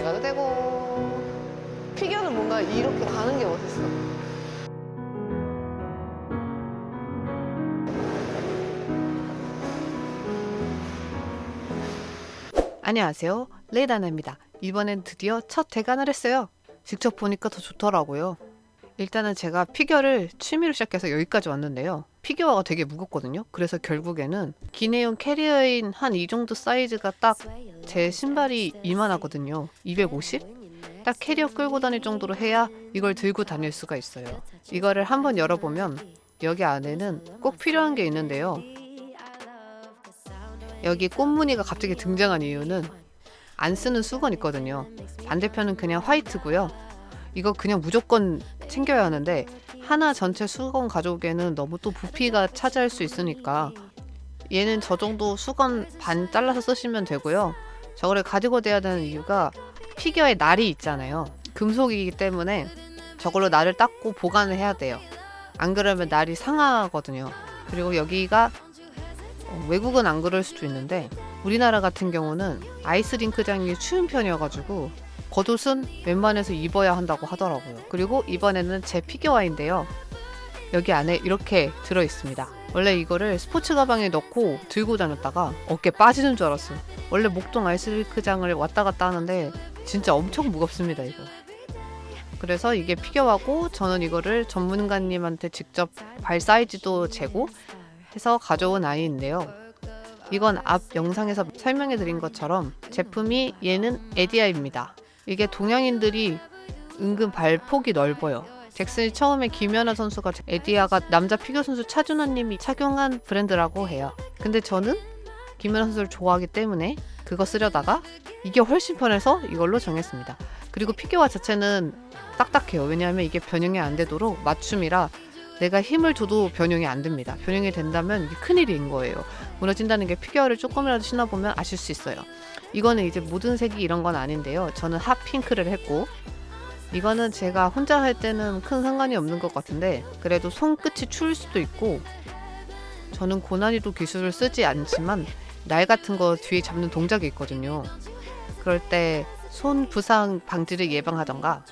가도 되고. 피겨는 뭔가 이렇게 가는 게 멋있어. 안녕하세요, 레이다나입니다. 이번엔 드디어 첫 대관을 했어요. 직접 보니까 더 좋더라고요. 일단은 제가 피겨를 취미로 시작해서 여기까지 왔는데요. 피겨가 되게 무겁거든요. 그래서 결국에는 기내용 캐리어인 한 이 정도 사이즈가 딱 제 신발이 이만하거든요. 250? 딱 캐리어 끌고 다닐 정도로 해야 이걸 들고 다닐 수가 있어요. 이거를 한번 열어보면 여기 안에는 꼭 필요한 게 있는데요. 여기 꽃무늬가 갑자기 등장한 이유는 안 쓰는 수건 있거든요. 반대편은 그냥 화이트고요. 이거 그냥 무조건 챙겨야 하는데 하나 전체 수건 가져오기에는 너무 또 부피가 차지할 수 있으니까 얘는 저 정도 수건 반 잘라서 쓰시면 되고요. 저거를 가지고 다녀야 되는 이유가 피겨에 날이 있잖아요. 금속이기 때문에 저걸로 날을 닦고 보관을 해야 돼요. 안 그러면 날이 상하거든요. 그리고 여기가 외국은 안 그럴 수도 있는데 우리나라 같은 경우는 아이스링크장이 추운 편이어가지고 겉옷은 웬만해서 입어야 한다고 하더라고요. 그리고 이번에는 제 피겨와인데요. 여기 안에 이렇게 들어있습니다. 원래 이거를 스포츠 가방에 넣고 들고 다녔다가 어깨 빠지는 줄 알았어요. 원래 목동 아이스링크장을 왔다 갔다 하는데 진짜 엄청 무겁습니다, 이거. 그래서 이게 피겨와고 저는 이거를 전문가님한테 직접 발 사이즈도 재고 해서 가져온 아이인데요. 이건 앞 영상에서 설명해 드린 것처럼 제품이 얘는 에디아입니다. 이게 동양인들이 은근 발폭이 넓어요. 잭슨이 처음에 김연아 선수가 에디아가 남자 피겨 선수 차준환님이 착용한 브랜드라고 해요. 근데 저는 김연아 선수를 좋아하기 때문에 그거 쓰려다가 이게 훨씬 편해서 이걸로 정했습니다. 그리고 피겨와 자체는 딱딱해요. 왜냐하면 이게 변형이 안 되도록 맞춤이라 내가 힘을 줘도 변형이 안 됩니다. 변형이 된다면 이게 큰일인 거예요. 무너진다는 게 피겨를 조금이라도 신어보면 아실 수 있어요. 이거는 이제 모든 색이 이런 건 아닌데요. 저는 핫핑크를 했고 이거는 제가 혼자 할 때는 큰 상관이 없는 것 같은데 그래도 손끝이 추울 수도 있고 저는 고난이도 기술을 쓰지 않지만 날 같은 거 뒤에 잡는 동작이 있거든요. 그럴 때 손 부상 방지를 예방하던가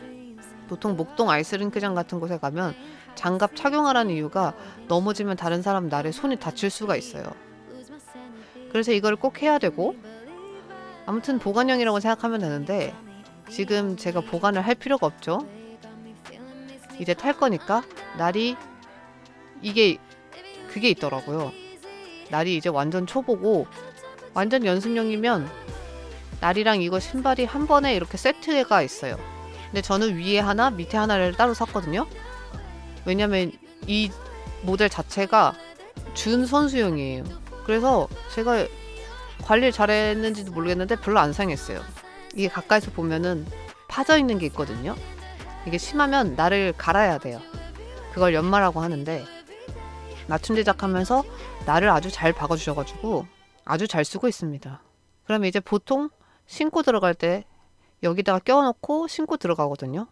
보통 목동 아이스링크장 같은 곳에 가면 장갑 착용하라는 이유가 넘어지면 다른 사람 날에 손이 다칠 수가 있어요. 그래서 이걸 꼭 해야 되고 아무튼 보관용이라고 생각하면 되는데 지금 제가 보관을 할 필요가 없죠. 이제 탈 거니까 날이 그게 있더라고요. 날이 이제 완전 초보고 완전 연습용이면 날이랑 이거 신발이 한 번에 이렇게 세트가 있어요. 근데 저는 위에 하나 밑에 하나를 따로 샀거든요. 왜냐면 이 모델 자체가 준 선수용이에요. 그래서 제가 관리를 잘했는지도 모르겠는데 별로 안 상했어요. 이게 가까이서 보면은 파져 있는 게 있거든요. 이게 심하면 날을 갈아야 돼요. 그걸 연마라고 하는데 맞춤 제작하면서 날을 아주 잘 박아주셔가지고 아주 잘 쓰고 있습니다. 그럼 이제 보통 신고 들어갈 때 여기다가 껴놓고 신고 들어가거든요.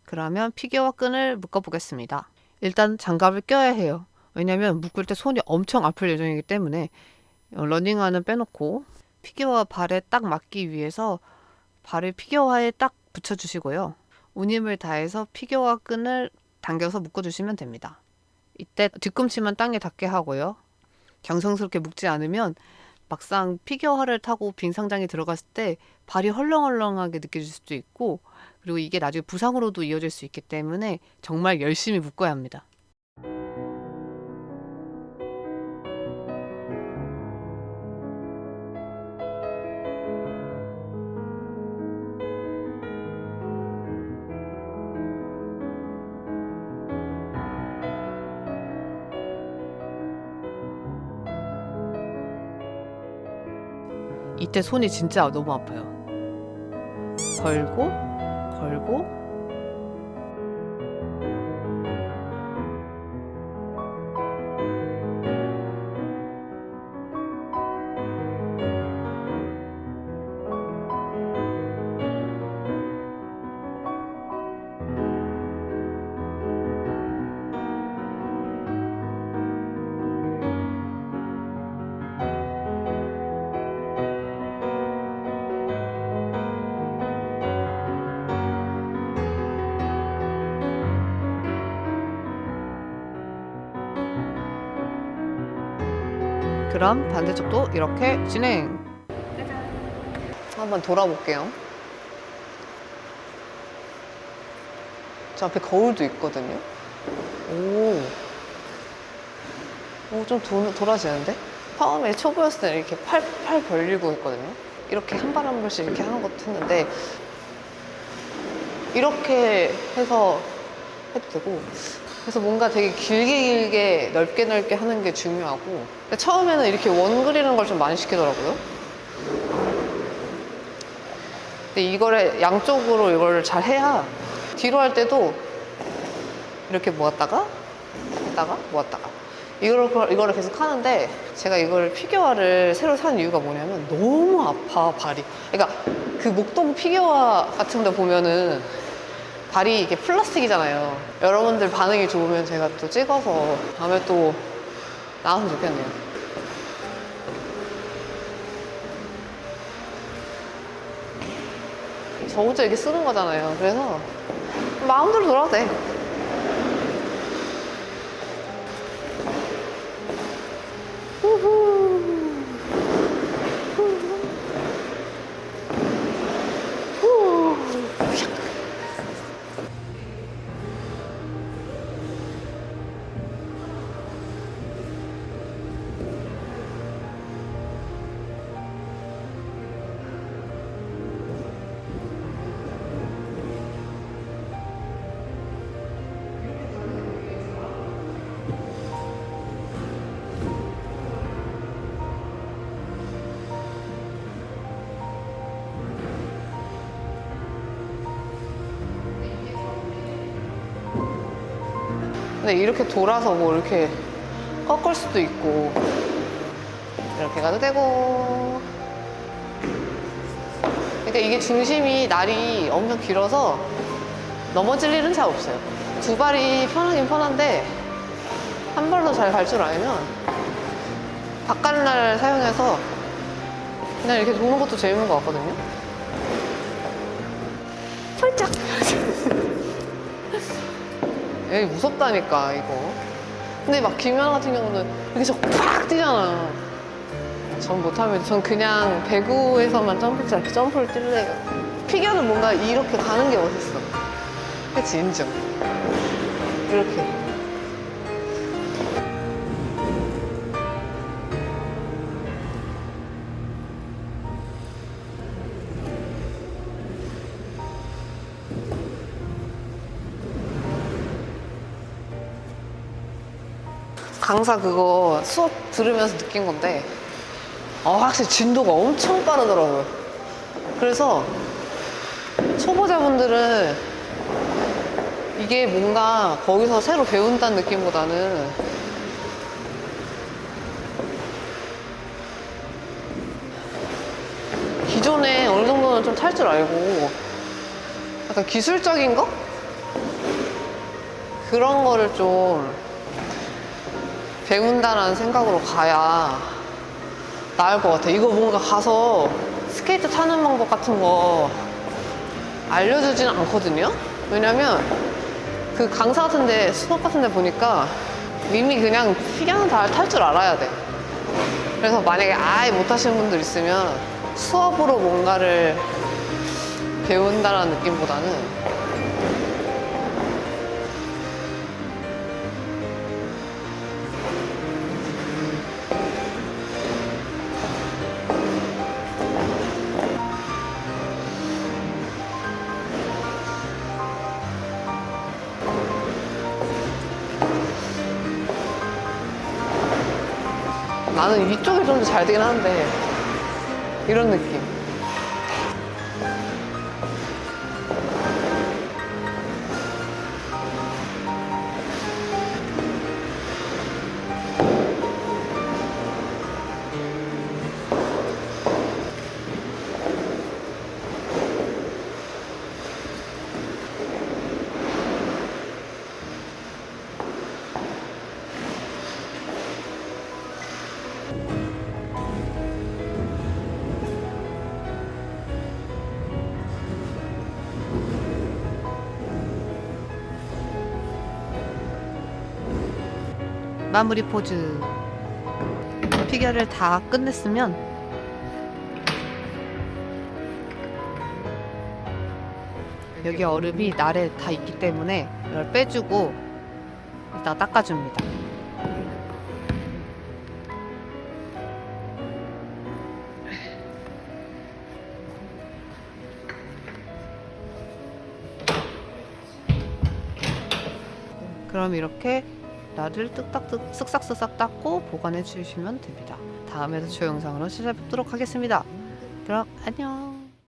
그러면 피겨와 끈을 묶어보겠습니다. 일단 장갑을 껴야 해요. 왜냐면 묶을 때 손이 엄청 아플 예정이기 때문에 러닝화는 빼놓고 피겨와 발에 딱 맞기 위해서 발을 피겨화에 딱 붙여주시고요. 운임을 다해서 피겨와 끈을 당겨서 묶어주시면 됩니다. 이때 뒤꿈치만 땅에 닿게 하고요. 경성스럽게 묶지 않으면 막상 피겨화를 타고 빙 상장에 들어갔을 때 발이 헐렁헐렁하게 느껴질 수도 있고 그리고 이게 나중에 부상으로도 이어질 수 있기 때문에 정말 열심히 묶어야 합니다. 이때 손이 진짜 너무 아파요. 걸고 걸고 그럼 반대쪽도 이렇게 진행. 한번 돌아볼게요. 저 앞에 거울도 있거든요. 좀 돌아지는데? 처음에 초보였을 때 이렇게 팔 벌리고 했거든요. 이렇게 한 발 한 발씩 이렇게 하는 것도 했는데, 이렇게 해서 해도 되고, 그래서 뭔가 되게 길게 넓게 하는 게 중요하고, 처음에는 이렇게 원 그리는 걸 좀 많이 시키더라고요. 근데 이거를 양쪽으로 이거를 잘 해야 뒤로 할 때도 이렇게 모았다가 했다가 모았다가 이거를 계속 하는데, 제가 이거를 피규어를 새로 산 이유가 뭐냐면 너무 아파 발이. 그러니까 그 목동 피규어 같은 데 보면은 발이 이게 플라스틱이잖아요. 여러분들 반응이 좋으면 제가 또 찍어서 다음에 또 나왔으면 좋겠네요. 저 혼자 이렇게 쓰는 거잖아요. 그래서 마음대로 돌아도 돼. 근데 이렇게 돌아서 뭐 이렇게 꺾을 수도 있고, 이렇게 가도 되고. 그러니까 이게 중심이 날이 엄청 길어서 넘어질 일은 잘 없어요. 두 발이 편하긴 편한데, 한 발로 잘 갈 줄 알면 바깥날 사용해서 그냥 이렇게 도는 것도 재밌는 것 같거든요. 펄짝! 에이, 무섭다니까 이거. 근데 막 김연아 같은 경우는 이렇게 저 팍 뛰잖아요. 전 못하면, 전 그냥 배구에서만 점프를 뛸래요. 피겨는 뭔가 이렇게 가는 게 멋있어. 그치, 인정. 이렇게. 강사 그거 수업 들으면서 느낀 건데, 확실히 진도가 엄청 빠르더라고요. 그래서 초보자분들은 이게 뭔가 거기서 새로 배운다는 느낌보다는 기존에 어느 정도는 좀 탈 줄 알고 약간 기술적인 거? 그런 거를 좀 배운다라는 생각으로 가야 나을 것 같아. 이거 뭔가 가서 스케이트 타는 방법 같은 거 알려주지는 않거든요. 왜냐면 그 강사 같은데, 수업 같은데 보니까 이미 그냥 피겨는 다 탈 줄 알아야 돼. 그래서 만약에 아예 못하시는 분들 있으면 수업으로 뭔가를 배운다라는 느낌보다는 나는 이쪽이 좀 더 잘 되긴 하는데, 이런 느낌. 마무리 포즈. 피겨를 다 끝냈으면 여기 얼음이 날에 다 있기 때문에 이걸 빼주고 이따 닦아줍니다. 그럼 이렇게 날을 쓱싹쓱싹 닦고 보관해 주시면 됩니다. 다음에도 저 영상으로 찾아뵙도록 하겠습니다. 그럼 안녕.